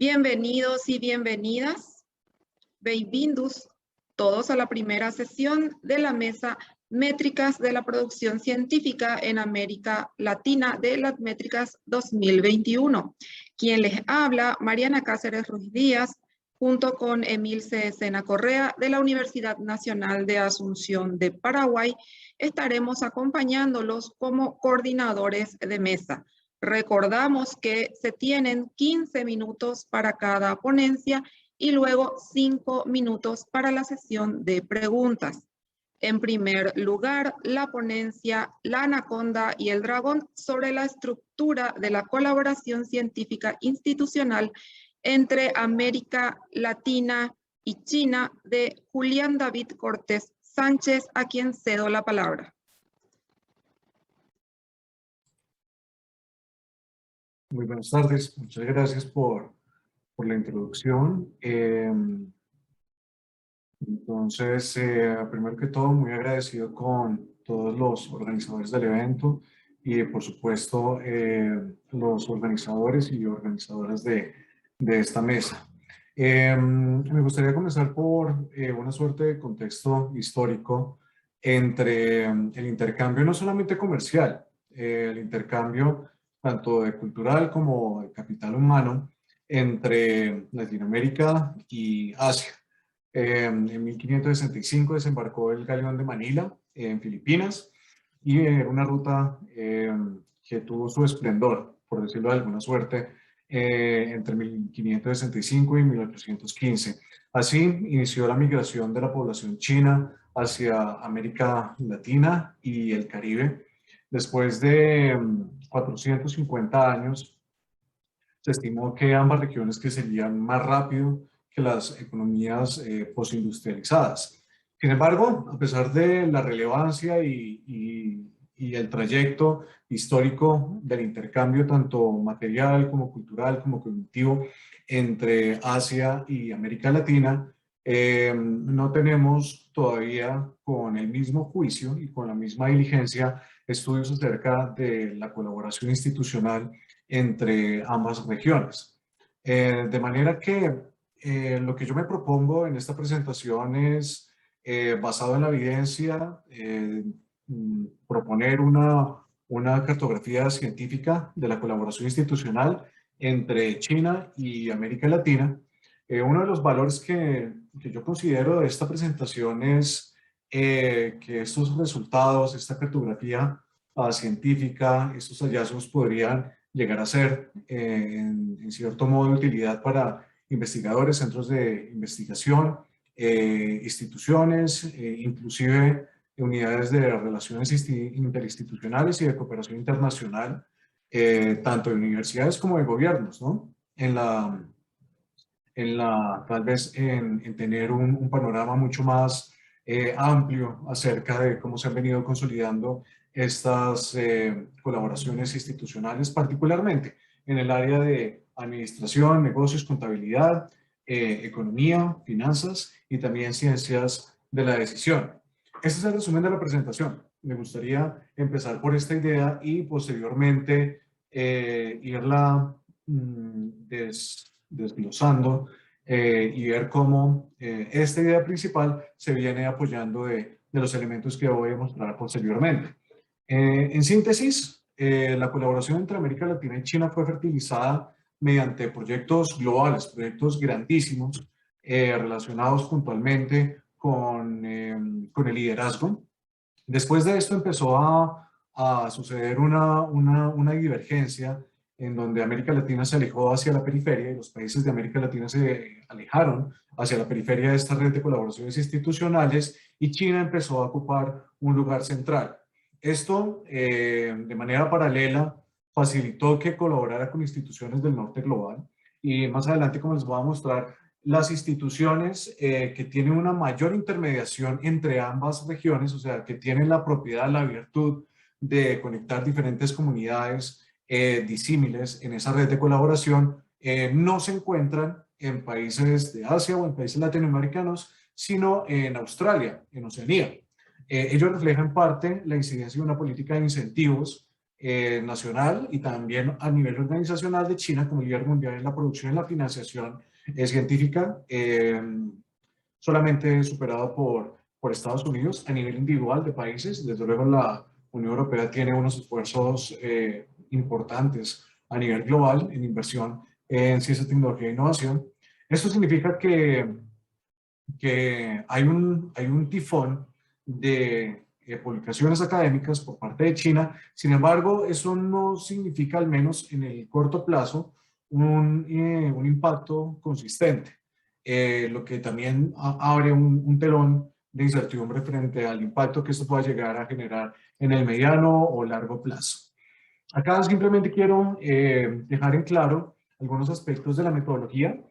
Bienvenidos y bienvenidas, bem-vindos todos a la primera sesión de la Mesa Métricas de la Producción Científica en América Latina de las Métricas 2021. Quien les habla, Mariana Cáceres Ruiz Díaz, junto con Emil Cesena Correa de la Universidad Nacional de Asunción de Paraguay, estaremos acompañándolos como coordinadores de mesa. Recordamos que se tienen 15 minutos para cada ponencia y luego 5 minutos para la sesión de preguntas. En primer lugar, la ponencia La Anaconda y el Dragón sobre la estructura de la colaboración científica institucional entre América Latina y China, de Julián David Cortés Sánchez, a quien cedo la palabra. Muy buenas tardes, muchas gracias por la introducción. Entonces, primero que todo, muy agradecido con todos los organizadores del evento y, por supuesto, los organizadores y organizadoras de esta mesa. Me gustaría comenzar por una suerte de contexto histórico entre el intercambio no solamente comercial, el intercambio tanto de cultural como de capital humano entre Latinoamérica y Asia. En 1565 desembarcó el galeón de Manila en Filipinas y era una ruta que tuvo su esplendor, por decirlo de alguna suerte, entre 1565 y 1815. Así inició la migración de la población china hacia América Latina y el Caribe. Después de 450 años, se estimó que ambas regiones crecerían más rápido que las economías postindustrializadas. Sin embargo, a pesar de la relevancia y el trayecto histórico del intercambio tanto material como cultural como cognitivo entre Asia y América Latina, no tenemos todavía con el mismo juicio y con la misma diligencia estudios acerca de la colaboración institucional entre ambas regiones. De manera que lo que yo me propongo en esta presentación es, basado en la evidencia, proponer una cartografía científica de la colaboración institucional entre China y América Latina. Uno de los valores que yo considero de esta presentación es que estos resultados, esta cartografía científica, estos hallazgos podrían llegar a ser en cierto modo de utilidad para investigadores, centros de investigación, instituciones, inclusive unidades de relaciones interinstitucionales y de cooperación internacional, tanto de universidades como de gobiernos, ¿no? Tal vez en tener un panorama mucho más amplio acerca de cómo se han venido consolidando estas colaboraciones institucionales, particularmente en el área de administración, negocios, contabilidad, economía, finanzas y también ciencias de la decisión. Este es el resumen de la presentación. Me gustaría empezar por esta idea y posteriormente irla desglosando y ver cómo esta idea principal se viene apoyando de los elementos que voy a mostrar posteriormente. En síntesis, la colaboración entre América Latina y China fue fertilizada mediante proyectos globales, proyectos grandísimos relacionados puntualmente con el liderazgo. Después de esto empezó a suceder una divergencia en donde América Latina se alejó hacia la periferia y los países de América Latina se alejaron hacia la periferia de esta red de colaboraciones institucionales y China empezó a ocupar un lugar central. Esto, de manera paralela, facilitó que colaborara con instituciones del norte global y más adelante, como les voy a mostrar, las instituciones que tienen una mayor intermediación entre ambas regiones, o sea, que tienen la propiedad, la virtud de conectar diferentes comunidades disímiles en esa red de colaboración, no se encuentran en países de Asia o en países latinoamericanos, sino en Australia, en Oceanía. Ello refleja en parte la incidencia de una política de incentivos nacional y también a nivel organizacional de China como líder mundial en la producción y la financiación científica, solamente superado por Estados Unidos. A nivel individual de países, desde luego la Unión Europea tiene unos esfuerzos importantes a nivel global en inversión en ciencia, tecnología e innovación. Esto significa que hay un tifón de publicaciones académicas por parte de China. Sin embargo, eso no significa, al menos en el corto plazo, un impacto consistente, lo que también abre un telón de incertidumbre frente al impacto que esto pueda llegar a generar en el mediano o largo plazo. Acá simplemente quiero dejar en claro algunos aspectos de la metodología.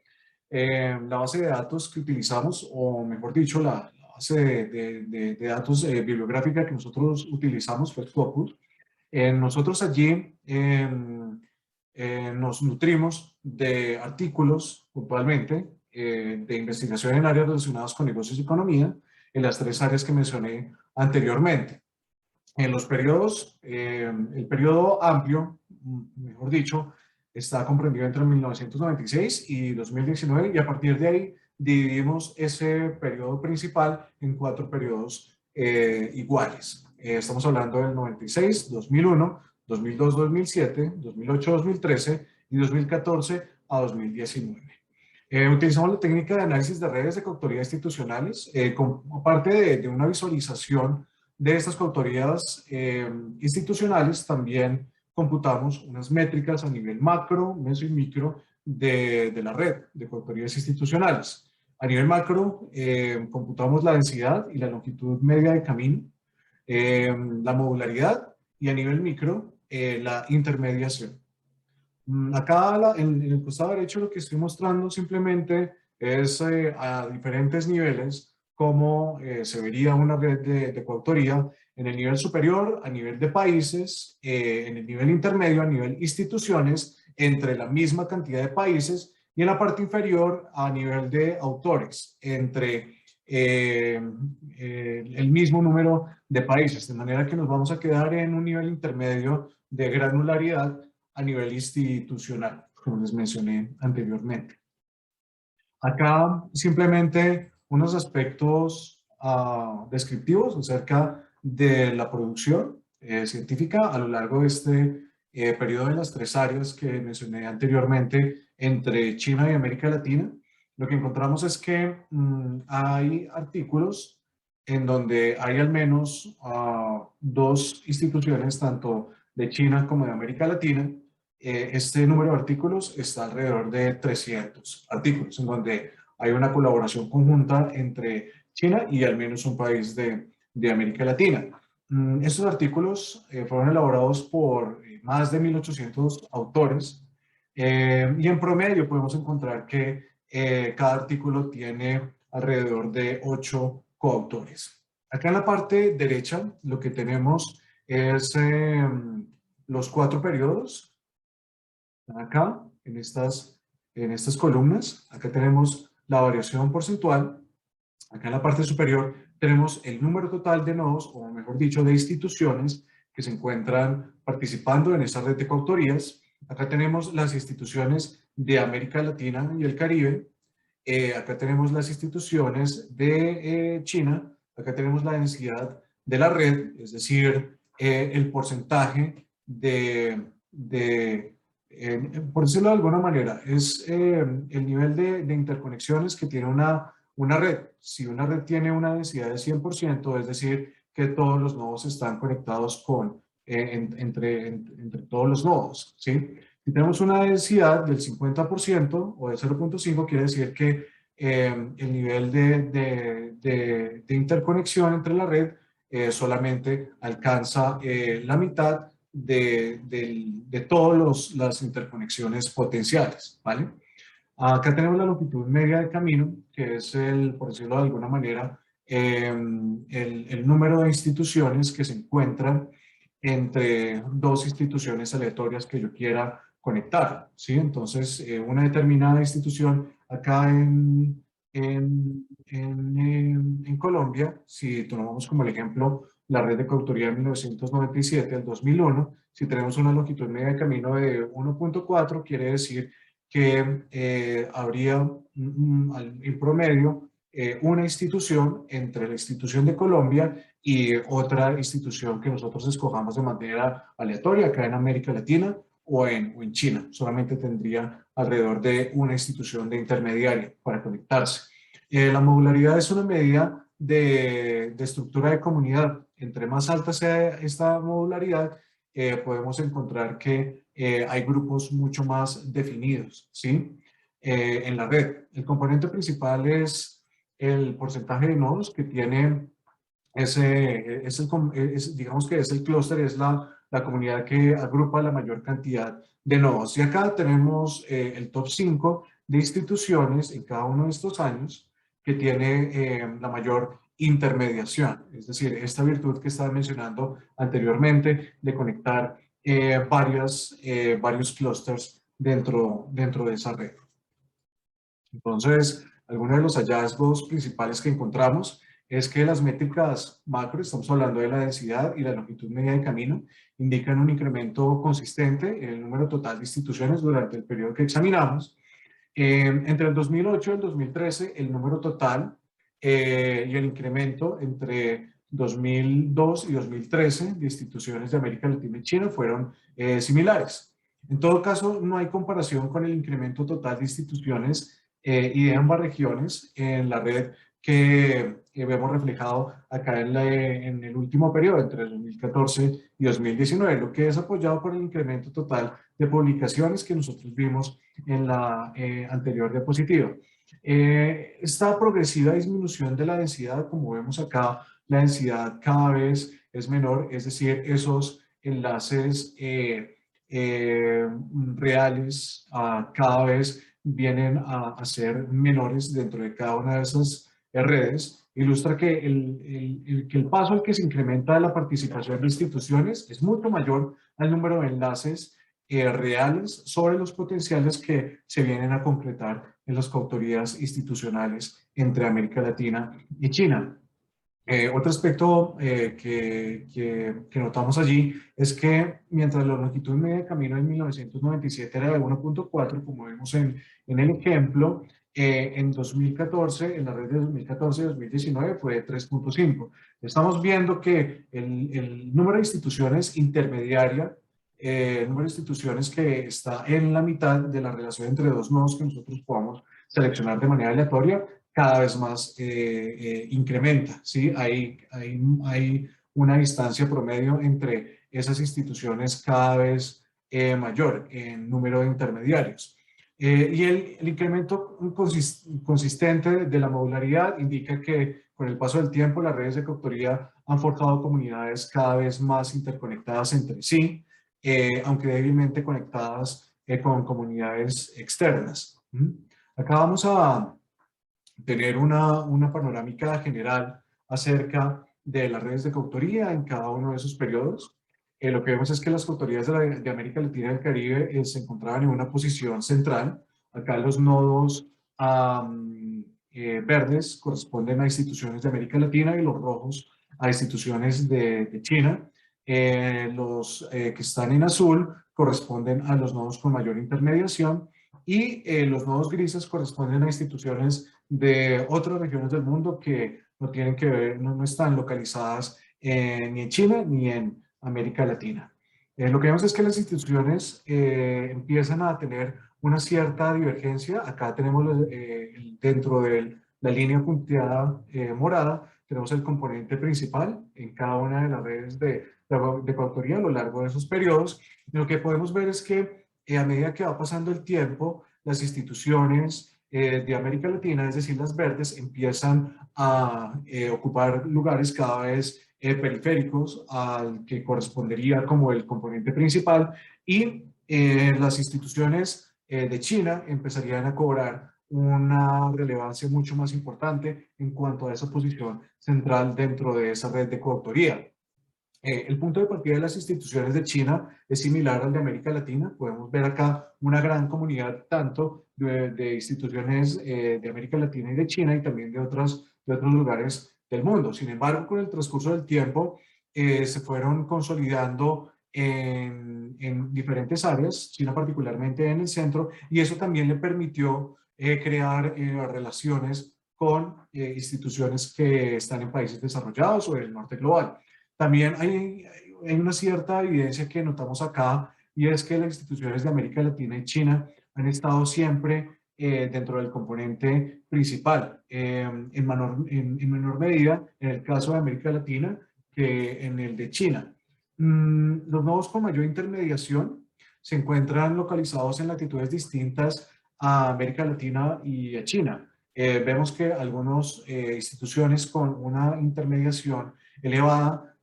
La base de datos que utilizamos, o mejor dicho, la base de datos bibliográfica que nosotros utilizamos fue Scopus. Nosotros allí nos nutrimos de artículos, puntualmente, de investigación en áreas relacionadas con negocios y economía, en las tres áreas que mencioné anteriormente. En los periodos, el periodo amplio, mejor dicho, está comprendido entre 1996 y 2019, y a partir de ahí dividimos ese periodo principal en 4 periodos iguales. Estamos hablando del 96, 2001, 2002, 2007, 2008, 2013 y 2014 a 2019. Utilizamos la técnica de análisis de redes de coautoría institucionales como parte de una visualización de estas coautorías institucionales. También computamos unas métricas a nivel macro, meso y micro de la red de coautorías institucionales. A nivel macro, computamos la densidad y la longitud media de camino, la modularidad, y a nivel micro, la intermediación. Acá en el costado derecho lo que estoy mostrando simplemente es a diferentes niveles cómo se vería una red de coautoría en el nivel superior, a nivel de países, en el nivel intermedio, a nivel instituciones, entre la misma cantidad de países, y en la parte inferior a nivel de autores, entre el mismo número de países, de manera que nos vamos a quedar en un nivel intermedio de granularidad a nivel institucional, como les mencioné anteriormente. Acá simplemente unos aspectos descriptivos acerca de la producción científica a lo largo de este periodo en las tres áreas que mencioné anteriormente entre China y América Latina. Lo que encontramos es que hay artículos en donde hay al menos 2 instituciones, tanto de China como de América Latina. Este número de artículos está alrededor de 300 artículos, en donde hay una colaboración conjunta entre China y al menos un país de América Latina. Estos artículos fueron elaborados por más de 1800 autores, y en promedio podemos encontrar que cada artículo tiene alrededor de 8 coautores. Acá en la parte derecha lo que tenemos es los 4 periodos. Acá, en estas columnas, acá tenemos la variación porcentual. Acá en la parte superior tenemos el número total de nodos, o mejor dicho, de instituciones que se encuentran participando en esta red de coautorías. Acá tenemos las instituciones de América Latina y el Caribe. Acá tenemos las instituciones de China. Acá tenemos la densidad de la red, es decir, el porcentaje por decirlo de alguna manera, es el nivel de interconexiones que tiene una red. Si una red tiene una densidad de 100%, es decir, que todos los nodos están conectados entre todos los nodos, ¿sí? Si tenemos una densidad del 50% o de 0.5, quiere decir que el nivel de interconexión entre la red solamente alcanza la mitad de todas las interconexiones potenciales, ¿vale? Acá tenemos la longitud media de camino, que es por decirlo de alguna manera, el número de instituciones que se encuentran entre 2 instituciones aleatorias que yo quiera conectar, ¿sí? Entonces, una determinada institución acá en Colombia, si tomamos como el ejemplo la red de coautoría de 1997 al 2001. Si tenemos una longitud media de camino de 1.4, quiere decir que habría en promedio una institución entre la institución de Colombia y otra institución que nosotros escojamos de manera aleatoria acá en América Latina o en China. Solamente tendría alrededor de una institución de intermediaria para conectarse. La modularidad es una medida de estructura de comunidad. Entre más alta sea esta modularidad, podemos encontrar que hay grupos mucho más definidos, ¿sí? En la red. El componente principal es el porcentaje de nodos que tiene digamos que es el clúster, es la comunidad que agrupa la mayor cantidad de nodos. Y acá tenemos el top 5 de instituciones en cada uno de estos años que tiene la mayor intermediación, es decir, esta virtud que estaba mencionando anteriormente de conectar varios clústeres dentro de esa red. Entonces, algunos de los hallazgos principales que encontramos es que las métricas macro, estamos hablando de la densidad y la longitud media de camino, indican un incremento consistente en el número total de instituciones durante el periodo que examinamos. Entre el 2008 y el 2013, el número total y el incremento entre 2002 y 2013 de instituciones de América Latina y China fueron similares. En todo caso, no hay comparación con el incremento total de instituciones y de ambas regiones en la red que vemos reflejado acá en el último periodo, entre 2014 y 2019, lo que es apoyado por el incremento total de publicaciones que nosotros vimos en la anterior diapositiva. Esta progresiva disminución de la densidad, como vemos acá, la densidad cada vez es menor, es decir, esos enlaces reales cada vez vienen a ser menores dentro de cada una de esas redes, ilustra que el paso al que se incrementa la participación de instituciones es mucho mayor al número de enlaces reales sobre los potenciales que se vienen a concretar en las coautorías institucionales entre América Latina y China. Otro aspecto que notamos allí es que mientras la longitud media de camino en 1997 era de 1.4, como vemos en el ejemplo, en 2014, en la red de 2014 y 2019 fue de 3.5. Estamos viendo que el número de instituciones intermediaria, el número de instituciones que está en la mitad de la relación entre dos nodos que nosotros podamos seleccionar de manera aleatoria, cada vez más incrementa, ¿sí? Hay una distancia promedio entre esas instituciones cada vez mayor en número de intermediarios. Y el incremento consistente de la modularidad indica que con el paso del tiempo las redes de coautoría han forjado comunidades cada vez más interconectadas entre sí, aunque débilmente conectadas con comunidades externas. Acá vamos a tener una panorámica general acerca de las redes de coautoría en cada uno de esos periodos. Lo que vemos es que las coautorías de América Latina y el Caribe se encontraban en una posición central. Acá los nodos verdes corresponden a instituciones de América Latina y los rojos a instituciones de China. Los que están en azul corresponden a los nodos con mayor intermediación y los nodos grises corresponden a instituciones de otras regiones del mundo que no tienen que ver, no están localizadas ni en China ni en América Latina. Lo que vemos es que las instituciones empiezan a tener una cierta divergencia. Acá tenemos dentro de la línea punteada morada, tenemos el componente principal en cada una de las redes de coautoría a lo largo de esos periodos. Y lo que podemos ver es que a medida que va pasando el tiempo, las instituciones de América Latina, es decir, las verdes, empiezan a ocupar lugares cada vez periféricos al que correspondería como el componente principal y las instituciones de China empezarían a cobrar una relevancia mucho más importante en cuanto a esa posición central dentro de esa red de coautoría. El punto de partida de las instituciones de China es similar al de América Latina. Podemos ver acá una gran comunidad tanto de instituciones de América Latina y de China y también de otros lugares del mundo. Sin embargo, con el transcurso del tiempo, se fueron consolidando en diferentes áreas, China particularmente en el centro, y eso también le permitió crear relaciones con instituciones que están en países desarrollados o del norte global. También hay una cierta evidencia que notamos acá, y es que las instituciones de América Latina y China han estado siempre dentro del componente principal, en menor medida en el caso de América Latina que en el de China. Los nodos con mayor intermediación se encuentran localizados en latitudes distintas a América Latina y a China. Vemos que algunas instituciones con una intermediación elevada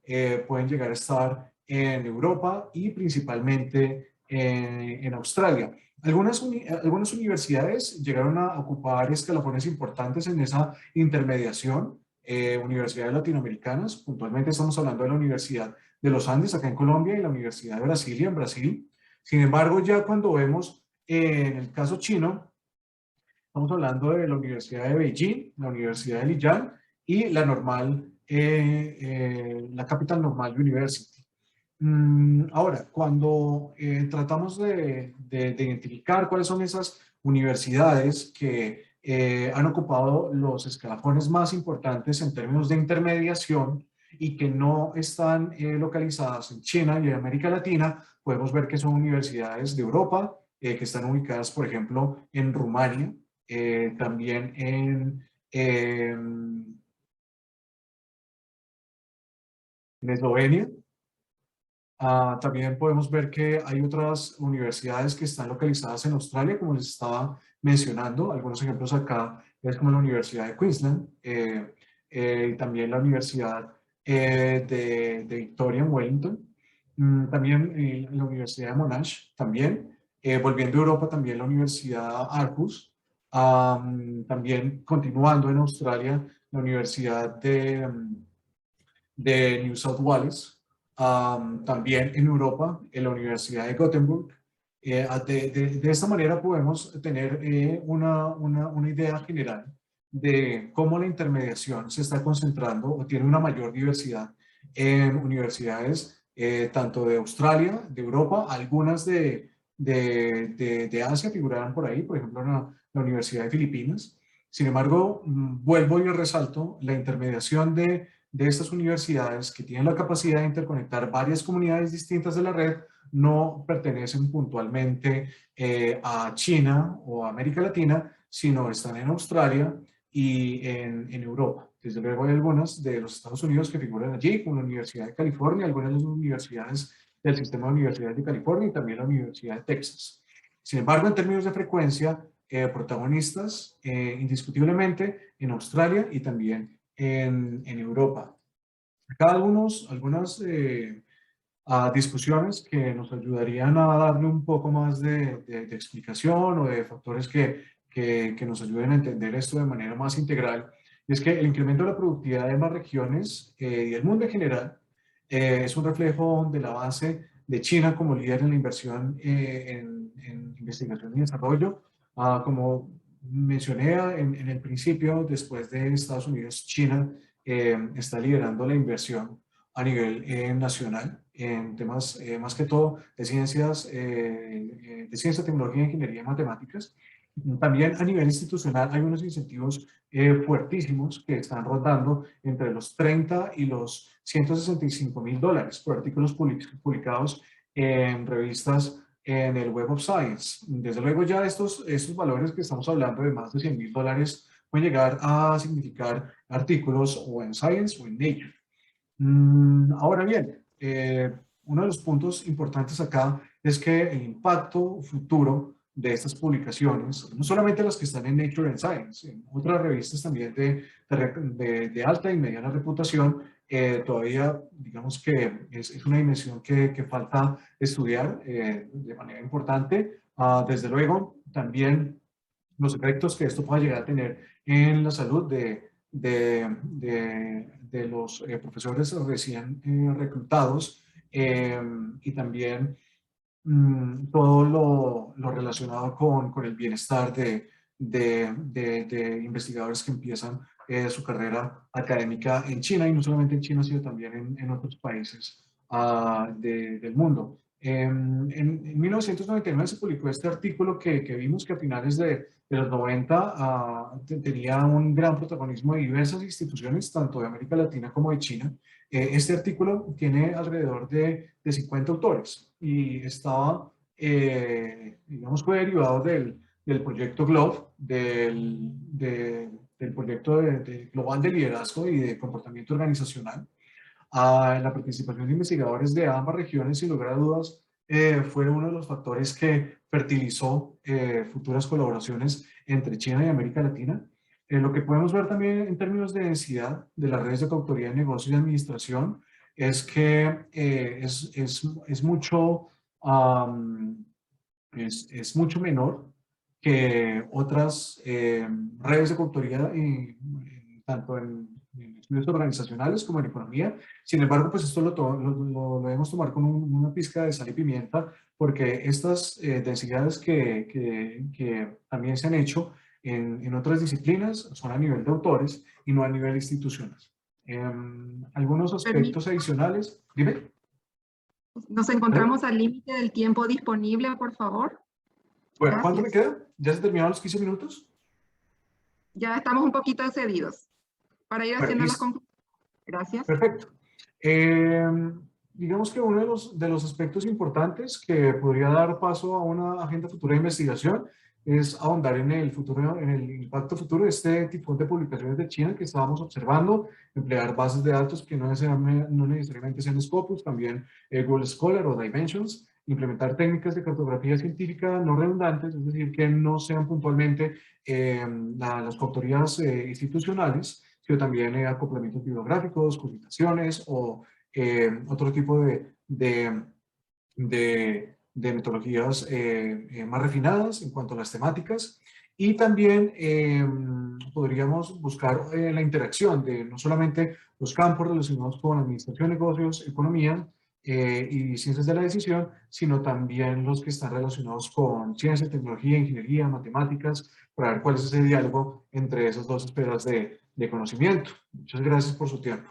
pueden llegar a estar en Europa y principalmente en Australia. Algunas universidades llegaron a ocupar escalafones importantes en esa intermediación, universidades latinoamericanas, puntualmente estamos hablando de la Universidad de los Andes acá en Colombia y la Universidad de Brasilia en Brasil. Sin embargo, ya cuando vemos en el caso chino, estamos hablando de la Universidad de Beijing, la Universidad de Liyang y la Capital Normal University. Ahora, cuando tratamos de identificar cuáles son esas universidades que han ocupado los escalafones más importantes en términos de intermediación y que no están localizadas en China y en América Latina, podemos ver que son universidades de Europa, que están ubicadas, por ejemplo, en Rumania, también en Eslovenia. También podemos ver que hay otras universidades que están localizadas en Australia, como les estaba mencionando. Algunos ejemplos acá es como la Universidad de Queensland y también la Universidad de Victoria en Wellington. También la Universidad de Monash, también. Volviendo a Europa, también la Universidad Aarhus. También continuando en Australia, la Universidad de New South Wales, también en Europa, en la Universidad de Gothenburg. De esta manera podemos tener una idea general de cómo la intermediación se está concentrando o tiene una mayor diversidad en universidades tanto de Australia, de Europa, algunas de Asia figuraban por ahí, por ejemplo, la Universidad de Filipinas. Sin embargo, vuelvo y resalto la intermediación de estas universidades que tienen la capacidad de interconectar varias comunidades distintas de la red no pertenecen puntualmente a China o a América Latina, sino están en Australia y en Europa. Desde luego hay algunas de los Estados Unidos que figuran allí, como la Universidad de California, algunas de las universidades del sistema de universidades de California y también la Universidad de Texas. Sin embargo, en términos de frecuencia, protagonistas indiscutiblemente en Australia y también en Europa. Acá algunas discusiones que nos ayudarían a darle un poco más de explicación o de factores que nos ayuden a entender esto de manera más integral. Y es que el incremento de la productividad de las regiones y el mundo en general es un reflejo del avance de China como líder en la inversión en investigación y desarrollo. Como mencioné en el principio, después de Estados Unidos, China está liderando la inversión a nivel nacional en temas más que todo de ciencia, tecnología, ingeniería y matemáticas. También a nivel institucional hay unos incentivos fuertísimos que están rotando entre los 30 y los $165.000 por artículos publicados en revistas en el Web of Science. Desde luego ya estos valores que estamos hablando de más de $100.000 pueden llegar a significar artículos o en Science o en Nature. Ahora bien, uno de los puntos importantes acá es que el impacto futuro de estas publicaciones, no solamente las que están en Nature and Science, en otras revistas también de alta y mediana reputación, todavía digamos que es una dimensión que falta estudiar de manera importante. Desde luego, también los efectos que esto pueda llegar a tener en la salud de los profesores recién reclutados y también todo lo relacionado con el bienestar de investigadores que empiezan su carrera académica en China, y no solamente en China, sino también en otros países del mundo. En 1999 se publicó este artículo que vimos que a finales de los 90 tenía un gran protagonismo de diversas instituciones, tanto de América Latina como de China. Este artículo tiene alrededor de 50 autores y estaba, digamos, fue derivado del proyecto GLOBE, del proyecto global de liderazgo y de comportamiento organizacional. La participación de investigadores de ambas regiones, sin lugar a dudas, fue uno de los factores que fertilizó futuras colaboraciones entre China y América Latina. Lo que podemos ver también en términos de densidad de las redes de coautoría de negocios y administración es que es mucho menor que otras redes de coautoría, tanto en estudios organizacionales como en economía. Sin embargo, pues esto lo debemos tomar con una pizca de sal y pimienta, porque estas densidades que también se han hecho en otras disciplinas son a nivel de autores y no a nivel institucional. Algunos aspectos adicionales, dime. Nos encontramos al límite del tiempo disponible, por favor. Bueno, ¿cuánto me Gracias. queda? ¿Ya se terminaron los 15 minutos? Ya estamos un poquito excedidos para ir Bueno, haciendo las listo. conclusiones. Gracias. Perfecto. Digamos que uno de los aspectos importantes que podría dar paso a una agenda futura de investigación es ahondar en el futuro, en el impacto futuro de este tipo de publicaciones de China que estábamos observando, emplear bases de datos que no necesariamente sean Scopus, también Google Scholar o Dimensions, implementar técnicas de cartografía científica no redundantes, es decir, que no sean puntualmente las coautorías institucionales, sino también acoplamientos bibliográficos, publicaciones o otro tipo de metodologías más refinadas en cuanto a las temáticas. Y también podríamos buscar la interacción de no solamente los campos relacionados con administración, negocios, economía y ciencias de la decisión, sino también los que están relacionados con ciencia, tecnología, ingeniería, matemáticas, para ver cuál es ese diálogo entre esas dos esferas de conocimiento. Muchas gracias por su tiempo.